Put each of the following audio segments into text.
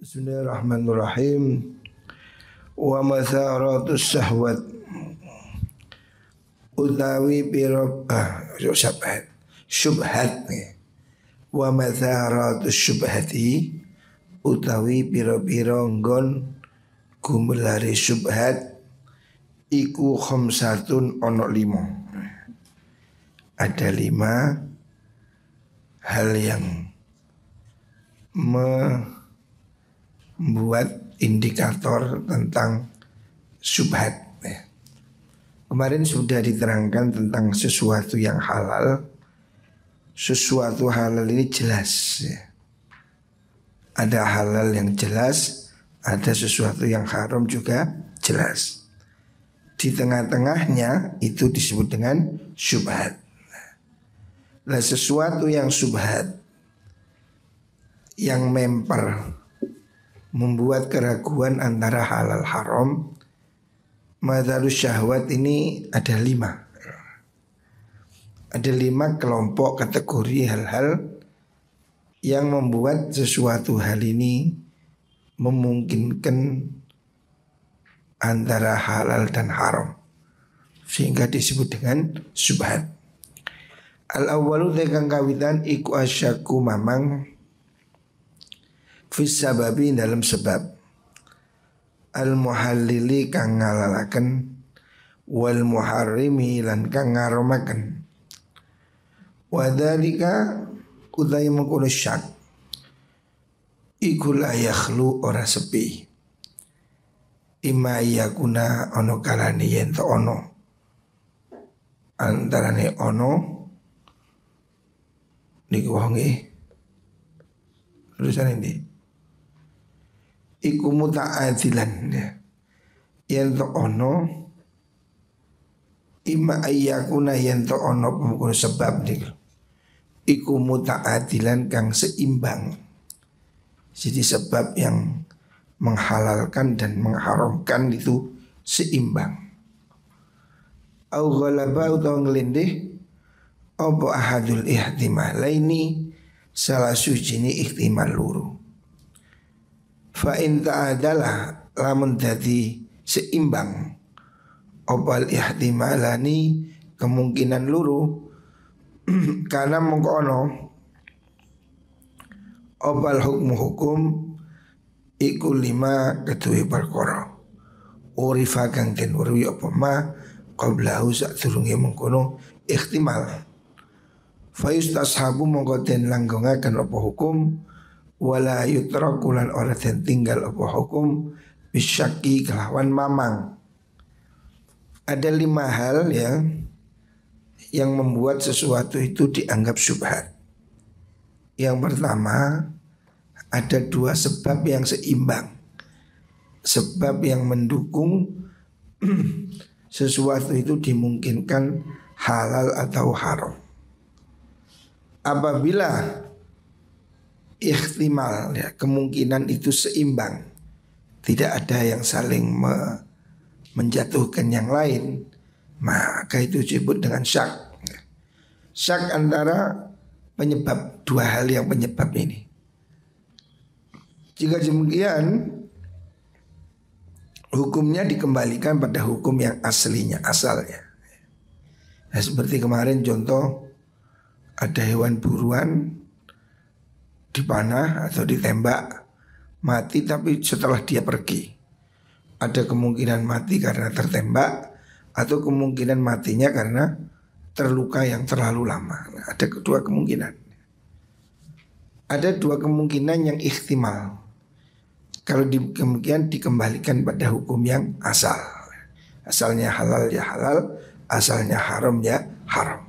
Bismillahirrahmanirrahim. Wa matharatus syahwat utawi pira syubhat. Wa matharatus syubhati utawi pira-pira nggon gumulare syubhat iku khamsatun ono 5. Ada 5 hal yang membuat indikator tentang syubhat. Kemarin sudah diterangkan tentang sesuatu yang halal. Sesuatu halal ini jelas ya. Ada halal yang jelas, ada sesuatu yang haram juga jelas. Di tengah-tengahnya itu disebut dengan syubhat. Nah, sesuatu yang syubhat, yang memper, membuat keraguan antara halal haram, madharus syahwat ini ada 5. Ada 5 kelompok kategori hal-hal yang membuat sesuatu hal ini memungkinkan antara halal dan haram, sehingga disebut dengan syubhat. Al-awwalu tegang kawitan iku asyaku mamang fis sababi dalam sebab al-muhallili kang ngalalaken wal muharrimi lan kang ngaromaken. Wadhalika udai mengkono syak iku la yakhlu ora sepi. Ima yakuna ono kalani yento ono antarane ono niku wonge tulisan ini iku muta'adilan ya. Yento ono ima ayakuna yento ono pemukul sebab niku iku muta'adilan kang seimbang. Jadi sebab yang menghalalkan dan mengharamkan itu seimbang. Au ghalaba utawa nglindih apa ahadul ihtimalaini salah sujini ihtimal luru. Fa in ta'adala lamun dadi seimbang opal ihtimalani kemungkinan luru karena mengkono opal hukum iku 5 kedue perkara urifa kang den weruhi apa ma qablahu sadurunge mengkono ihtimal fa yustashabu mongko den langgongaken apa hukum wala yutrakulan ora den tinggal apa hukum bisyaki kelawan mamang. Ada 5 hal ya yang membuat sesuatu itu dianggap syubhat. Yang pertama, ada 2 sebab yang seimbang. Sebab yang mendukung sesuatu itu dimungkinkan halal atau haram. Apabila ihtimal ya, kemungkinan itu seimbang, tidak ada yang saling menjatuhkan yang lain, maka itu disebut dengan syak. Syak antara penyebab 2 hal yang penyebab ini. Jika demikian, hukumnya dikembalikan pada hukum yang aslinya, asalnya. Nah, seperti kemarin contoh, ada hewan buruan dipanah atau ditembak mati, tapi setelah dia pergi, ada kemungkinan mati karena tertembak atau kemungkinan matinya karena terluka yang terlalu lama. Nah, ada kedua kemungkinan. Ada 2 kemungkinan yang ihtimal. Kalau kemudian dikembalikan pada hukum yang asal. Asalnya halal ya halal, asalnya haram ya haram.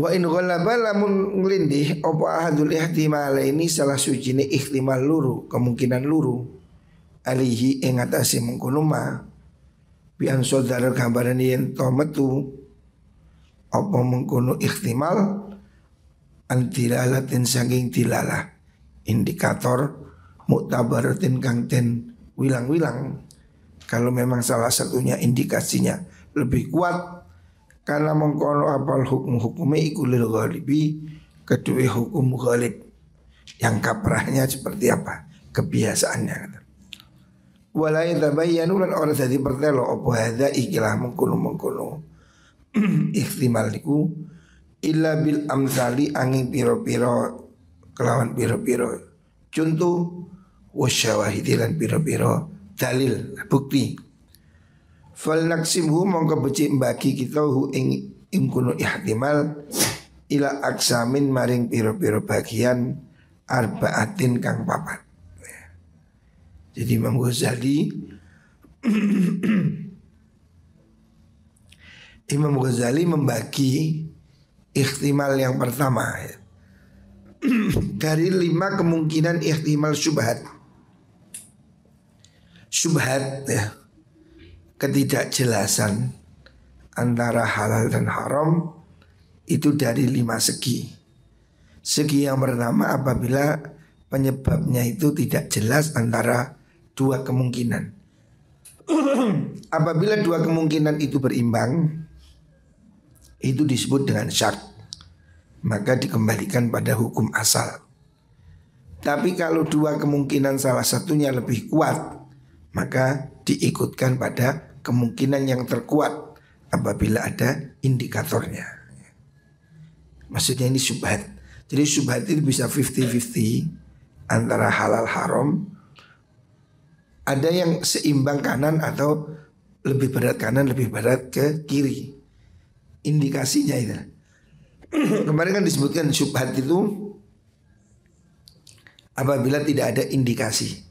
Wa in ghalaba lamun nglindih apa ahadul ihtimalaini salah sujine ihtimal luru, kemungkinan luru alihi ing atase mengkono ma bi an saudara gambaran yen to metu apa mengkono ihtimal antilalatin saking tilalah indikator muktabaratin kang ten wilang-wilang. Kalau memang salah satunya indikasinya lebih kuat, karena mengkono apal hukum-hukumnya iku lil ghalibi kedua hukum ghalib Yang kaprahnya seperti apa, kebiasaannya. Wala yatabayyanu lan ora dadi pertelo apa hadza ikilah mengkono-mengkono ihtimal niku illa bil amsali angin piro-piro kelawan piro-piro contoh wasyawahidi lan piro-piro dalil bukti. Fal naksimhu mongko becik bagi kita hu ing kuno ihtimal ila aksamin maring piro-piro bagian arbaatin kang papat. Jadi Imam Ghazali Imam Ghazali membagi ihtimal yang pertama ya, dari 5 kemungkinan ihtimal syubhat. Syubhat ya, ketidakjelasan antara halal dan haram itu dari 5 segi. Segi yang pertama apabila penyebabnya itu tidak jelas antara 2 kemungkinan. Apabila 2 kemungkinan itu berimbang, itu disebut dengan syak, maka dikembalikan pada hukum asal. Tapi kalau 2 kemungkinan salah satunya lebih kuat, maka diikutkan pada kemungkinan yang terkuat apabila ada indikatornya. Maksudnya ini syubhat. Jadi syubhat itu bisa 50-50 antara halal haram. Ada yang seimbang kanan atau lebih berat kanan, lebih berat ke kiri. Indikasinya itu. Kemarin kan disebutkan syubhat itu apabila tidak ada indikasi.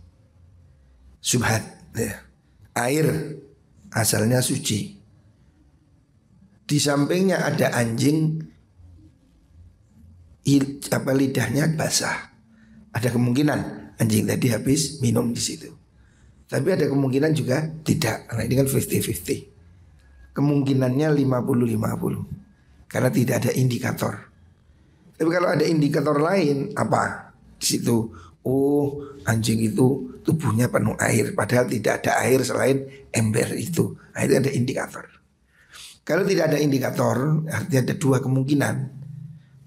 Syubhat ya. Air asalnya suci. Di sampingnya ada anjing, lidahnya basah. Ada kemungkinan anjing tadi habis minum di situ. Tapi ada kemungkinan juga tidak. Karena ini kan 50-50. Kemungkinannya 50-50 karena tidak ada indikator. Tapi kalau ada indikator lain apa? Di situ, oh anjing itu tubuhnya penuh air, padahal tidak ada air selain ember itu. Nah, itu ada indikator. Kalau tidak ada indikator, artinya ada 2 kemungkinan,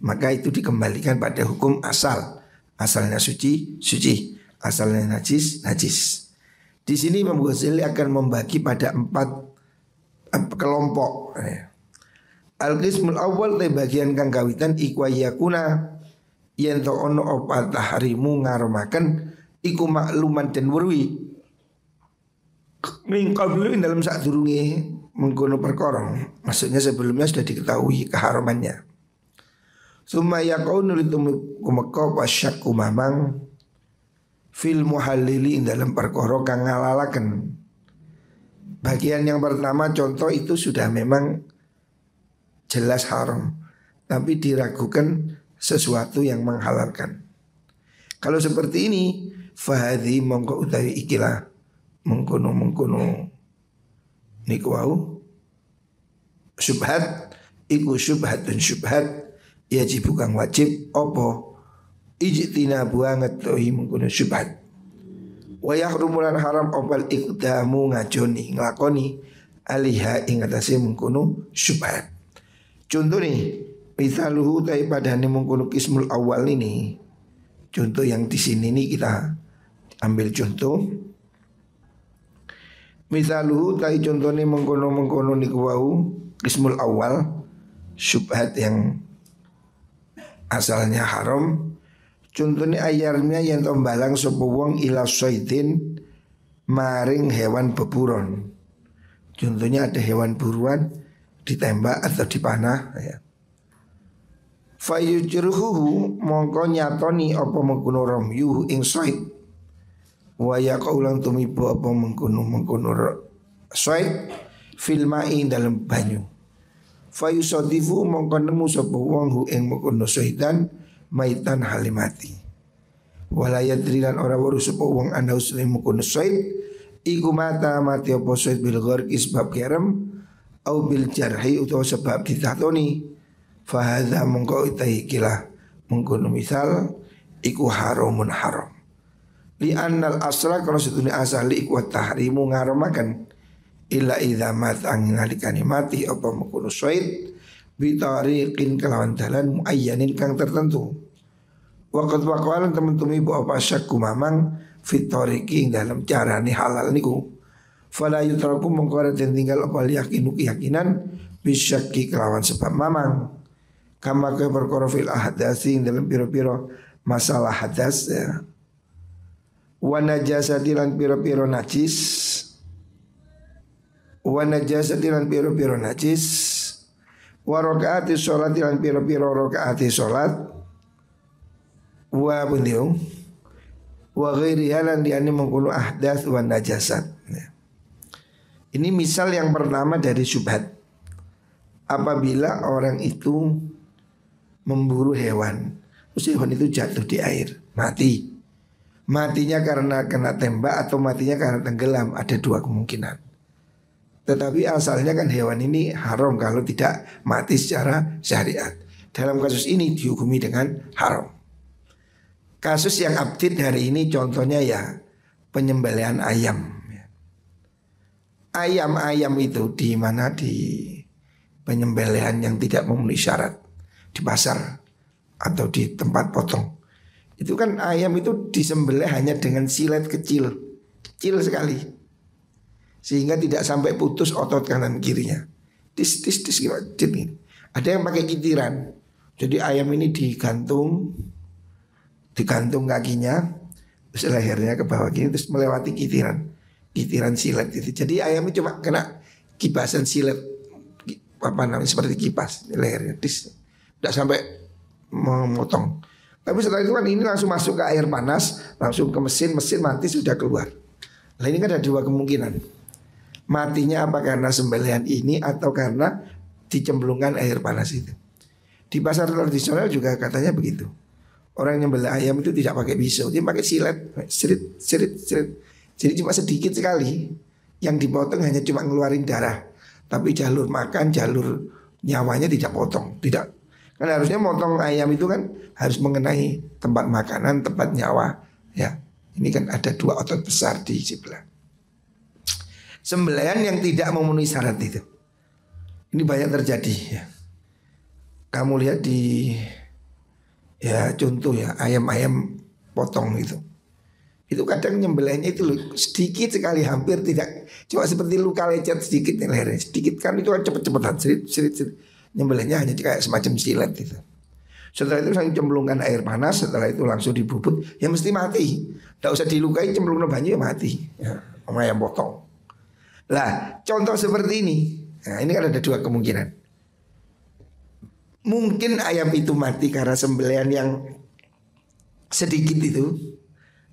maka itu dikembalikan pada hukum asal. Asalnya suci, suci. Asalnya najis, najis. Di sini Imam Ghazali akan membagi pada 4 kelompok. Al-qismul awal te bagian kang kawitan iku yakuna yen to ono apa tahrimu ngaromaken iku makluman den weruhi min qablu dalam sadurunge mengkono perkara. Maksudnya sebelumnya sudah diketahui keharamannya. Summa yaqulu litumaka wasyakku mamang fil muhallili dalam perkara kang ngalalaken. Bagian yang pertama contoh itu sudah memang jelas haram, tapi diragukan sesuatu yang menghalalkan. Kalau seperti ini, fahadhi mongko utawi ikilah mengkono niku wau syubhat iku syubhatun syubhat yajib kang wajib apa ijtina banget tohi mengkono syubhat. Wa yahrumulan haram opal iqdamu ngajoni nglakoni aliha ing atase mengkono syubhat. Contoh nih, misaluhu tai padane mengkono kismul awal ini. Contoh yang di sini nih kita ambil contoh. Misaluhu tai contohnya mengkono niku wau kismul awal syubhat yang asalnya haram. Contohnya ayarnya yang tombalang sapa wong ila saidin maring hewan beburon. Contohnya ada hewan buruan ditembak atau dipanah ya. Fayujruhu mongko nyatoni apa mengkono ramyu ing said. Wa yaqaulan tumibu apa mengkono said fil ma'i dalam banyu. Fayusadifu mongko nemu sapa wong hu ing mengkono saidan maitan halimati. Walayadrilan ora weruh sapa wong ana usule mengkono said iku mati apa said bil gharqi sebab kerem au bil jarhi utawa sebab ditatoni. Fahadha mongko utahi kilah mengkono misal iku haramun haram. Li annal asla kalau setune asal iku tahrimu ngaramaken illa idza mat angin alikane mati apa mengkono said bitariqin kelawan dalan muayyanin kang tertentu. Waqat waqalan temen-temen ibu apa syakku mamang fitoriki dalam carane halal niku. Fala yutraku mengkora dan tinggal apa yakinu keyakinan bisyaki kelawan sebab mamang. Kama ke perkara fil ahdasi dalam piro-piro masalah hadas ya. Wa najasati lan piro-piro najis. Wa najasati lan piro-piro najis. Wa rakaati sholat lan piro-piro rakaati sholat. Wa bundiung wa ghairi halan diani mengkono ahdath wa najasat. Ini misal yang pertama dari syubhat. Apabila orang itu memburu hewan, terus hewan itu jatuh di air, mati. Matinya karena kena tembak atau matinya karena tenggelam, ada dua kemungkinan. Tetapi asalnya kan hewan ini haram kalau tidak mati secara syariat. Dalam kasus ini dihukumi dengan haram. Kasus yang update hari ini contohnya ya penyembelihan ayam. Ayam-ayam itu di mana di penyembelihan yang tidak memenuhi syarat, di pasar atau di tempat potong. Itu kan ayam itu disembelih hanya dengan silet kecil, kecil sekali, sehingga tidak sampai putus otot kanan kirinya. Tis gini. Ada yang pakai kitiran. Jadi ayam ini digantung kakinya, terus lehernya ke bawah gini, terus melewati kitiran silet itu. Jadi ayamnya cuma kena kipasan silet, apa namanya, seperti kipas lehernya, tidak sampai memotong. Tapi setelah itu kan ini langsung masuk ke air panas, langsung ke mesin mati sudah keluar. Nah ini kan ada dua kemungkinan. Matinya apa karena sembelihan ini atau karena dicemplungkan air panas itu. Di pasar tradisional juga katanya begitu. Orang yang nyembelih ayam itu tidak pakai pisau, dia pakai silet, sirit. Jadi cuma sedikit sekali. Yang dipotong hanya cuma ngeluarin darah, tapi jalur makan, jalur nyawanya tidak potong. Tidak. Kan harusnya motong ayam itu kan harus mengenai tempat makanan, tempat nyawa. Ya, ini kan ada dua otot besar di sebelah. Sembelihan yang tidak memenuhi syarat itu, ini banyak terjadi ya. Kamu lihat di ya contoh ya ayam-ayam potong itu kadang nyembelihnya itu sedikit sekali, hampir tidak, cuma seperti luka lecet sedikit nih lehernya, sedikit kan itu kan cepet-cepetan serit. Nyembelihnya hanya kayak semacam silet itu. Setelah itu langsung cemplungkan air panas, setelah itu langsung dibubut, ya mesti mati. Tidak usah dilukai, cemplungkan banyu ya mati. Ya, ayam potong. Lah contoh seperti ini, nah ini kan ada dua kemungkinan. Mungkin ayam itu mati karena sembelihan yang sedikit itu,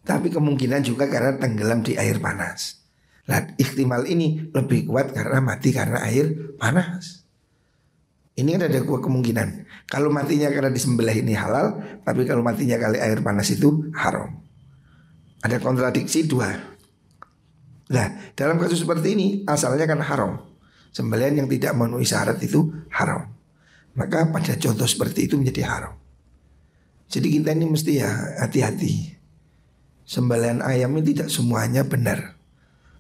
tapi kemungkinan juga karena tenggelam di air panas. Nah, ihtimal ini lebih kuat karena mati karena air panas. Ini kan ada dua kemungkinan. Kalau matinya karena disembelih ini halal, tapi kalau matinya kali air panas itu haram. Ada kontradiksi dua. Nah, dalam kasus seperti ini asalnya kan haram. Sembelihan yang tidak memenuhi syarat itu haram. Maka pada contoh seperti itu menjadi haram. Jadi kita ini mesti ya hati-hati. Sembelihan ayam ini tidak semuanya benar.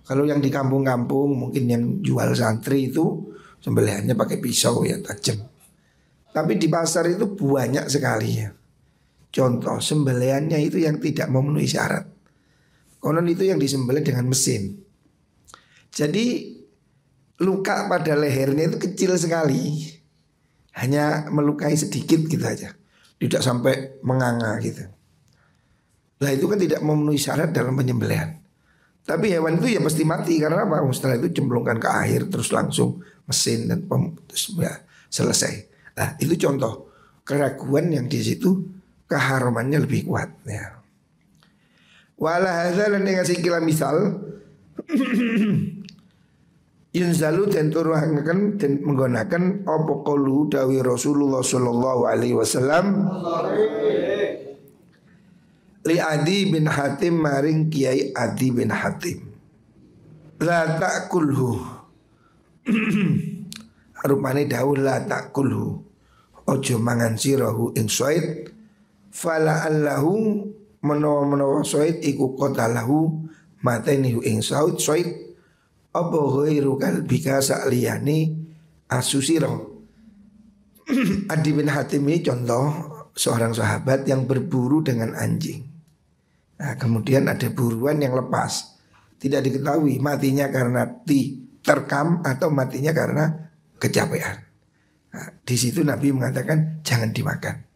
Kalau yang di kampung-kampung mungkin yang jual santri itu sembelihannya pakai pisau ya tajam. Tapi di pasar itu banyak sekali ya. Contoh sembelihannya itu yang tidak memenuhi syarat. Konon itu yang disembelih dengan mesin. Jadi luka pada lehernya itu kecil sekali. Hanya melukai sedikit gitu aja, tidak sampai menganga gitu. Nah itu kan tidak memenuhi syarat dalam penyembelihan. Tapi hewan itu ya pasti mati karena apa? Setelah itu cemplungkan ke air terus langsung mesin dan terus ya selesai. Nah itu contoh keraguan yang di situ keharamannya lebih kuat ya. Wala hadza lan ngasih kila misal Yunzalu dan turunkan dan menggunakan apa qaulu dawi Rasulullah sallallahu alaihi wasallam li Adi bin Hatim maring Kiai Adi bin Hatim. La ta'kulhu. Rupane dawuh la ta'kulhu. Ojo mangan sirahu ing suaid fala allahu menawa suaid iku qatalahu mateni ing suaid apa ghairu kalbika sa'liyani asusiro. Adi bin Hatim ini contoh seorang sahabat yang berburu dengan anjing. Nah, kemudian ada buruan yang lepas. Tidak diketahui matinya karena diterkam atau matinya karena kecapean. Nah, di situ Nabi mengatakan jangan dimakan.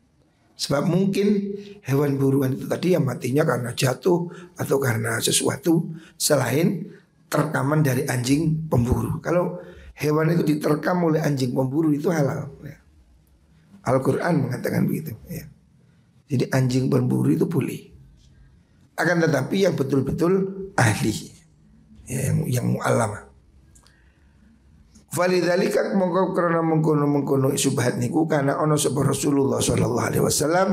Sebab mungkin hewan buruan itu tadi yang matinya karena jatuh atau karena sesuatu selain terkaman dari anjing pemburu. Kalau hewan itu diterkam oleh anjing pemburu itu halal. Al-Quran mengatakan begitu. Ya. Jadi anjing pemburu itu boleh. Akan tetapi yang betul-betul ahli, ya, yang mu'allamah. Falidzalika mongko krana mengkono subhat niku kana ana sapa Rasulullah sallallahu alaihi wasallam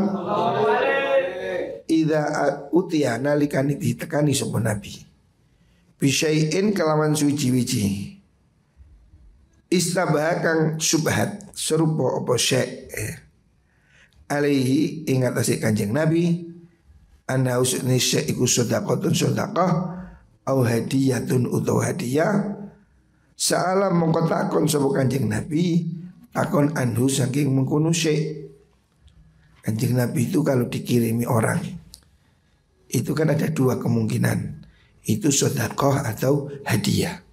idza utiya nalikani ditekani sapa nabi bisyai'in kelawan suci-wici istabah kang subhat serupa apa syai' alaihi ing atase Kanjeng Nabi ana usni syai' iku sedekahun sedekah au hadiyatun utawa hadiah. Sa'ala mongko takon sapa Kanjeng Nabi takon anhu saking mengkono syekh. Kanjeng Nabi itu kalau dikirimi orang itu kan ada dua kemungkinan, itu sedekah atau hadiah.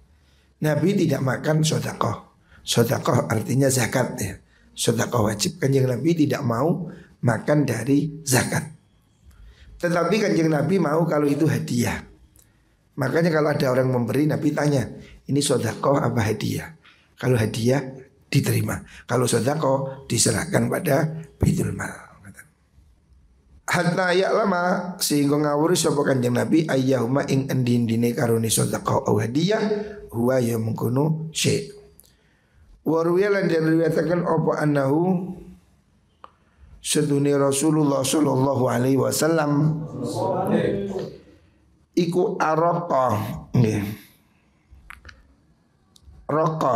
Nabi tidak makan sedekah. Sedekah artinya zakat ya. Sedekah wajib. Kanjeng Nabi tidak mau makan dari zakat. Tetapi Kanjeng Nabi mau kalau itu hadiah. Makanya kalau ada orang memberi, Nabi tanya, ini sedekah apa hadiah? Kalau hadiah diterima, kalau sedekah diserahkan pada Baitul Mal. Hatta ya lama sehingga ngawuri sapa Kanjeng Nabi ayyahuma ing endin-dine karone sedekah au hadiah huwa ya mengkono syai'. Wa ruwiya lan diriwayatkan apa annahu sedune Rasulullah sallallahu alaihi wasallam iku araqa nggih. Raqa.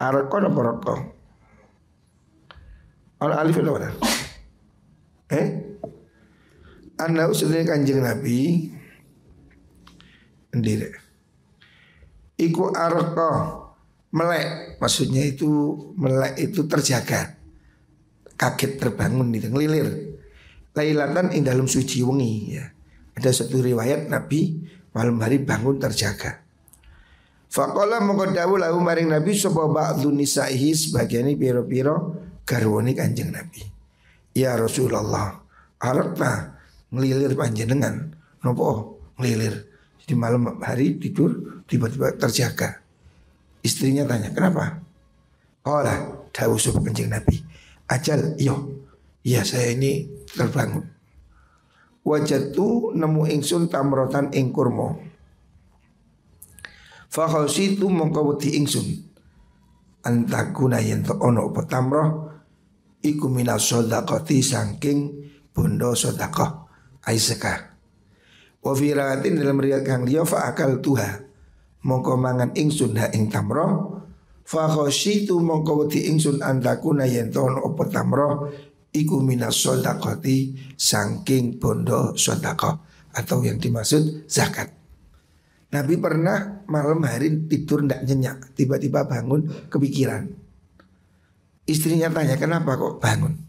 Araqa apa raqa? Al alif itu mana? Anda usahanya Kanjeng Nabi sendiri. Iku araqa melek, maksudnya itu melek itu terjaga, kaget terbangun gitu, ngelilir. Lailatan ing dalam suci wengi ya. Ada satu riwayat Nabi malam hari bangun terjaga. Faqala mongko dawuh lahu maring Nabi sapa ba'dhu nisaihi sebagiane pira-pira garwane Kanjeng Nabi. Ya Rasulullah, arepna ngelilir panjenengan. Napa ngelilir? Jadi malam hari tidur tiba-tiba terjaga. Istrinya tanya, "Kenapa?" Qala dawuh sapa Kanjeng Nabi, "Ajal iyo. Ya saya ini terbangun. Wajatu nemu ingsun tamrotan ing kurma. Fa khasitu mongko wedi ingsun antakuna yen to ono apa tamroh iku minas sedaqati saking bondo sedekah aisyah. Wa fi riwayatin dalam riwayat kang liya fa akal tuha mongko mangan ingsun ha ing tamroh. Fa khasitu mongko wedi ingsun antakuna yen to ono apa tamroh iku minas sedaqati saking bondo sedekah atau yang dimaksud zakat. Nabi pernah malam hari tidur tidak nyenyak, tiba-tiba bangun kepikiran. Istrinya tanya, "Kenapa kok bangun?"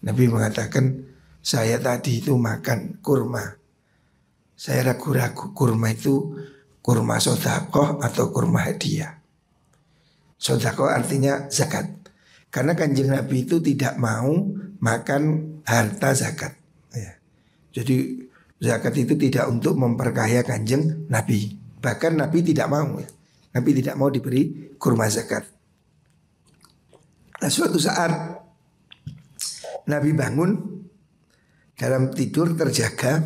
Nabi mengatakan, "Saya tadi itu makan kurma. Saya ragu-ragu kurma itu kurma sedekah atau kurma hadiah." Sedekah artinya zakat. Karena Kanjeng Nabi itu tidak mau makan harta zakat ya. Jadi zakat itu tidak untuk memperkaya Kanjeng Nabi. Bahkan Nabi tidak mau ya. Nabi tidak mau diberi kurma zakat. Nah suatu saat Nabi bangun dalam tidur terjaga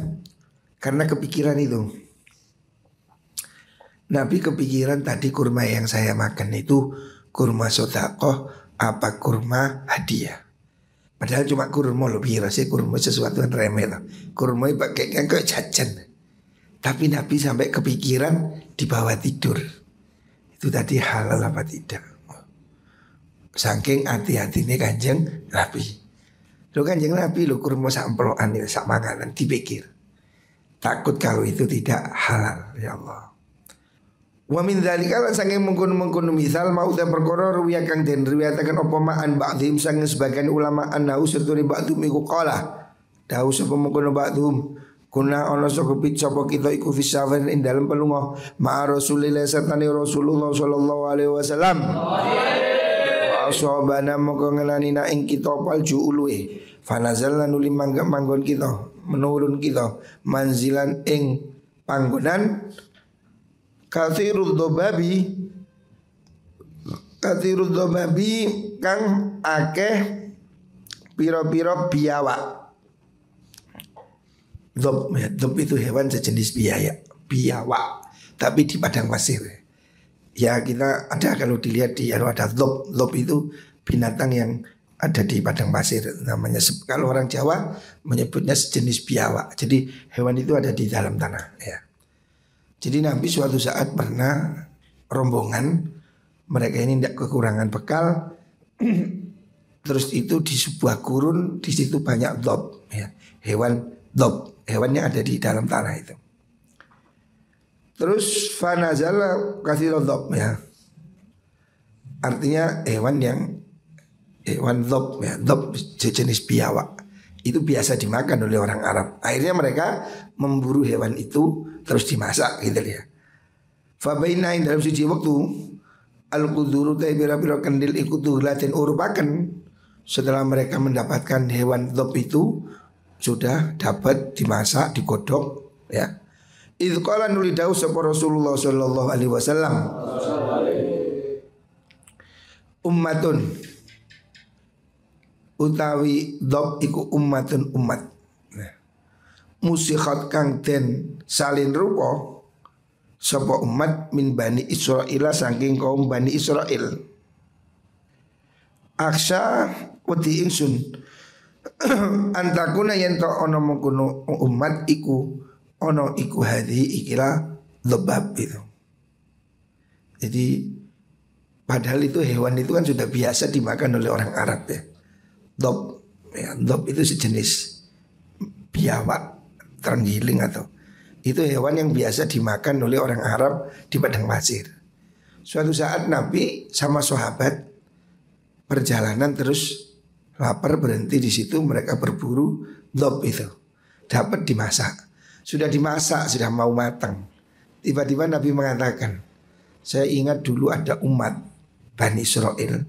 karena kepikiran itu. Nabi kepikiran tadi kurma yang saya makan itu kurma sedekah apa kurma hadiah. Padahal cuma kurma loh, biar sih kurma sesuatu yang remeh lah. Kurma pakai kayak jajan. Tapi Nabi sampai kepikiran di bawah tidur. Itu tadi halal apa tidak? Saking hati-hatinya Kanjeng Nabi. Lo Kanjeng Nabi lo kurma samploan ya, sak makanan dipikir. Takut kalau itu tidak halal ya Allah. Wa min dzalika lan sange mengkono-mengkono misal mau ta perkara ruwiya kang den riwayataken apa ma'an ba'dhim sange sebagian ulama annahu sertune ba'dhum iku qala dawuh sapa mengkono ba'dhum kuna ana sapa kita iku fisafan ing dalem pelunga ma Rasulillah sertane Rasulullah sallallahu alaihi wasallam ashabana moko ngenanina ing kita palju uluhe fanazalna nuli manggon kita menurun kita manzilan ing panggonan kathirud dobabi kang akeh piro-piro biawak. Dob itu hewan sejenis biawak tapi di padang pasir. Ya kita ada kalau dilihat di ada dob itu binatang yang ada di padang pasir namanya, kalau orang Jawa menyebutnya sejenis biawak. Jadi hewan itu ada di dalam tanah ya. Jadi Nabi suatu saat pernah rombongan mereka ini tidak kekurangan bekal. Terus itu di sebuah gurun di situ banyak dob ya, hewan yang ada di dalam tanah itu. Terus fanazala kathir dob ya, artinya hewan dob ya, dob jenis biawak itu biasa dimakan oleh orang Arab. Akhirnya mereka memburu hewan itu terus dimasak gitu ya. Fabainain dalam suci waktu al-quduru ta bira-bira kendil ikutu laten urupaken. Setelah mereka mendapatkan hewan dob itu sudah dapat dimasak, digodok ya. Idz qala nuli dawu sapa Rasulullah sallallahu alaihi wasallam ummatun utawi dob iku ummatun umat musikhat kang den salin rupa sapa umat min Bani Israil saking kaum Bani Israil. Aksa wedi ingsun antakuna yen to ana mengkono umat iku ana iku hadhi ikilah dobab itu. Jadi padahal itu hewan itu kan sudah biasa dimakan oleh orang Arab ya. Dob ya, dob itu sejenis biawak terenggiling atau itu hewan yang biasa dimakan oleh orang Arab di padang pasir. Suatu saat Nabi sama sahabat perjalanan terus lapar berhenti di situ, mereka berburu dob itu. Dapat dimasak. Sudah dimasak, sudah mau matang. Tiba-tiba Nabi mengatakan, saya ingat dulu ada umat Bani Israil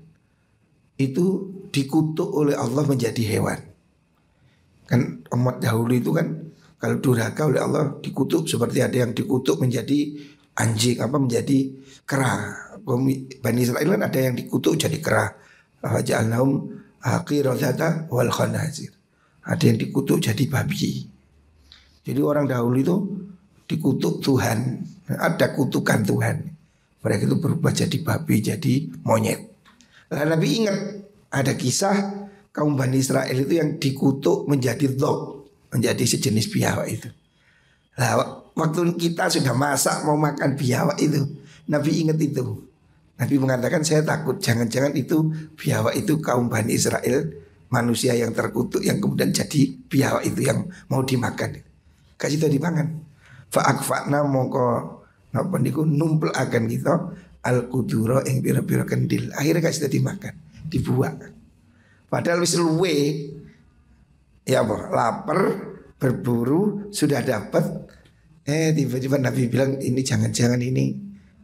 itu dikutuk oleh Allah menjadi hewan. Kan umat dahulu itu kan kalau durhaka oleh Allah dikutuk seperti ada yang dikutuk menjadi anjing menjadi kera. Bani Israil kan ada yang dikutuk jadi kera. Ja'alnahum qiradata wal khanazir. Ada yang dikutuk jadi babi. Jadi orang dahulu itu dikutuk Tuhan, ada kutukan Tuhan. Mereka itu berubah jadi babi, jadi monyet. Lalu Nabi ingat ada kisah kaum Bani Israel itu yang dikutuk menjadi dob, menjadi sejenis biawak itu. Nah, waktu kita sudah masak mau makan biawak itu, Nabi ingat itu. Nabi mengatakan saya takut jangan-jangan itu biawak itu kaum Bani Israel, manusia yang terkutuk yang kemudian jadi biawak itu yang mau dimakan. Kasih tahu dimakan. Fa'akfa'na mongko napa niku numpel akan kita al-qudura ing pira-pira kendil. Akhirnya kasih tahu dimakan, dibuang. Padahal wis luwe ya lapar berburu sudah dapat tiba-tiba Nabi bilang ini jangan-jangan ini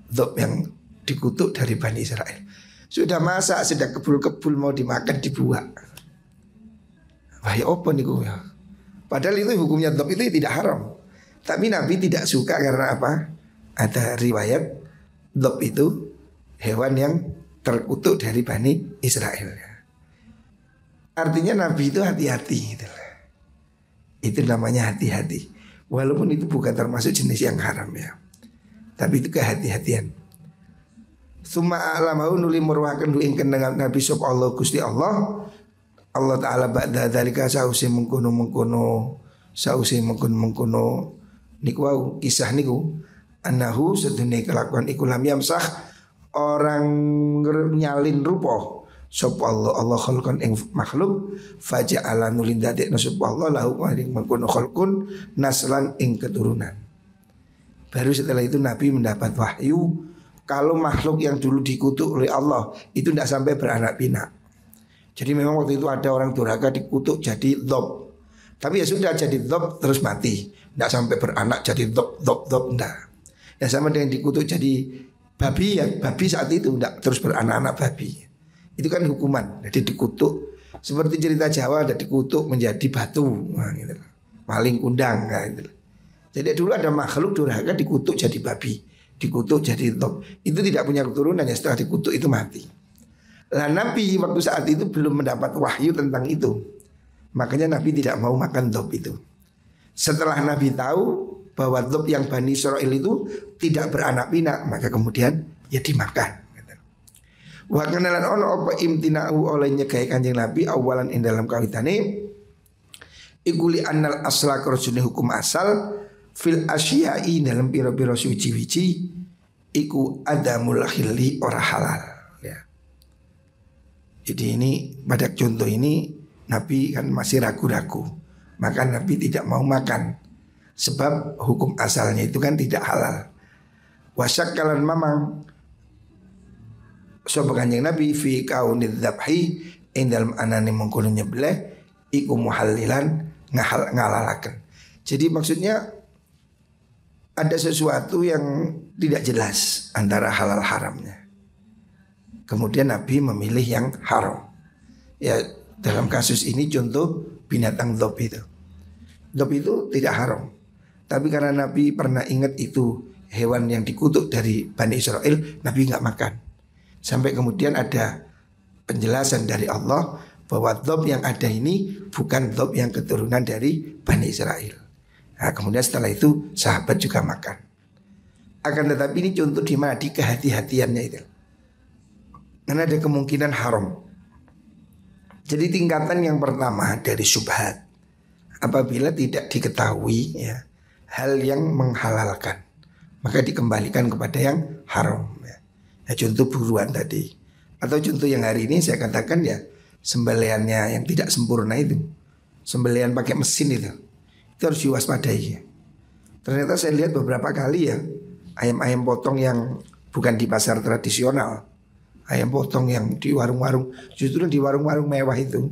dob yang dikutuk dari Bani Israel. Sudah masak, sudah kebul-kebul mau dimakan dibuang. Wah ya apa niku ya. Padahal itu hukumnya dob itu tidak haram. Tapi Nabi tidak suka karena apa? Ada riwayat dob itu hewan yang terkutuk dari Bani Israel. Artinya Nabi itu hati-hati gitu. Itu namanya hati-hati. Walaupun itu bukan termasuk jenis yang haram ya. Tapi itu kehati-hatian. Summa a'lamahu nuli murwakan ing kendengan Nabi sallallahu Gusti Allah Ta'ala ba'da dzalika sausi mengkono niku wau kisah niku annahu sedune kelakuan iku lam yamsah orang nyalin rupa sapa Allah khalqan ing makhluk faja'ala nuli dadekna sapa Allah lahu ing mengkono khalqun naslan ing keturunan. Baru setelah itu Nabi mendapat wahyu kalau makhluk yang dulu dikutuk oleh Allah itu tidak sampai beranak pinak. Jadi memang waktu itu ada orang durhaka dikutuk jadi dhob. Tapi ya sudah jadi dhob terus mati. Tidak sampai beranak jadi dhob enggak. Ya sama dengan dikutuk jadi babi, ya babi saat itu tidak terus beranak-anak babi. Itu kan hukuman. Jadi dikutuk seperti cerita Jawa ada dikutuk menjadi batu. Nah, gitu. Maling kundang gitu. Jadi dulu ada makhluk durhaka dikutuk jadi babi, dikutuk jadi dhob. Itu tidak punya keturunan, ya setelah dikutuk itu mati. Lah Nabi waktu saat itu belum mendapat wahyu tentang itu. Makanya Nabi tidak mau makan dhob itu. Setelah Nabi tahu bahwa dhob yang Bani Israel itu tidak beranak pinak, maka kemudian ya dimakan. Wa kanalan ono apa imtina'u oleh nyegai Kanjeng Nabi awalan ing dalam kawitane ikuli annal asla krojone hukum asal fil asyai dalam pira-pira suci-wici iku adamul khilli ora halal ya. Jadi ini pada contoh ini Nabi kan masih ragu-ragu, maka Nabi tidak mau makan sebab hukum asalnya itu kan tidak halal. Wasyakkalan mamang sapa Kanjeng Nabi fi kaunid dzabhi ing dalam anane mengkono nyebleh iku muhallilan ngalalaken. Jadi maksudnya ada sesuatu yang tidak jelas antara halal haramnya. Kemudian Nabi memilih yang haram. Ya dalam kasus ini contoh binatang dhob itu. Dhob itu tidak haram. Tapi karena Nabi pernah ingat itu hewan yang dikutuk dari Bani Israel, Nabi nggak makan. Sampai kemudian ada penjelasan dari Allah bahwa dhob yang ada ini bukan dhob yang keturunan dari Bani Israel. Nah, kemudian setelah itu sahabat juga makan. Akan tetapi ini contoh di mana di kehati-hatiannya itu. Karena ada kemungkinan haram. Jadi tingkatan yang pertama dari syubhat. Apabila tidak diketahui ya, hal yang menghalalkan, maka dikembalikan kepada yang haram ya. Ya, contoh buruan tadi. Atau contoh yang hari ini saya katakan ya sembelihannya yang tidak sempurna itu. Sembelihan pakai mesin itu harus diwaspadai ya. Ternyata saya lihat beberapa kali ya ayam-ayam potong yang bukan di pasar tradisional, ayam potong yang di warung-warung, justru di warung-warung mewah itu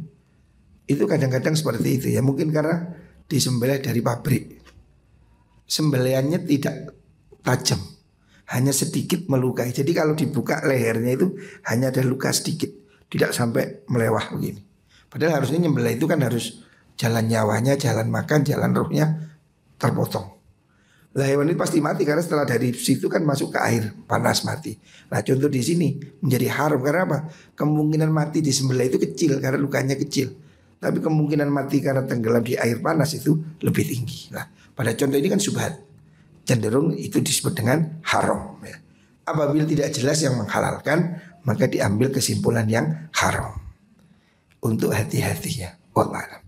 kadang-kadang seperti itu ya. Mungkin karena disembelih dari pabrik, sembelihannya tidak tajam, hanya sedikit melukai. Jadi kalau dibuka lehernya itu hanya ada luka sedikit, tidak sampai melewah begini. Padahal harusnya nyembelih itu kan harus jalan nyawanya, jalan makan, jalan ruhnya terpotong. Lah hewan ini pasti mati karena setelah dari situ kan masuk ke air panas mati. Nah contoh di sini menjadi haram karena apa? Kemungkinan mati di sembelih itu kecil karena lukanya kecil. Tapi kemungkinan mati karena tenggelam di air panas itu lebih tinggi. Nah pada contoh ini kan syubhat, cenderung itu disebut dengan haram ya. Apabila tidak jelas yang menghalalkan, maka diambil kesimpulan yang haram. Untuk hati-hatinya. Wallah.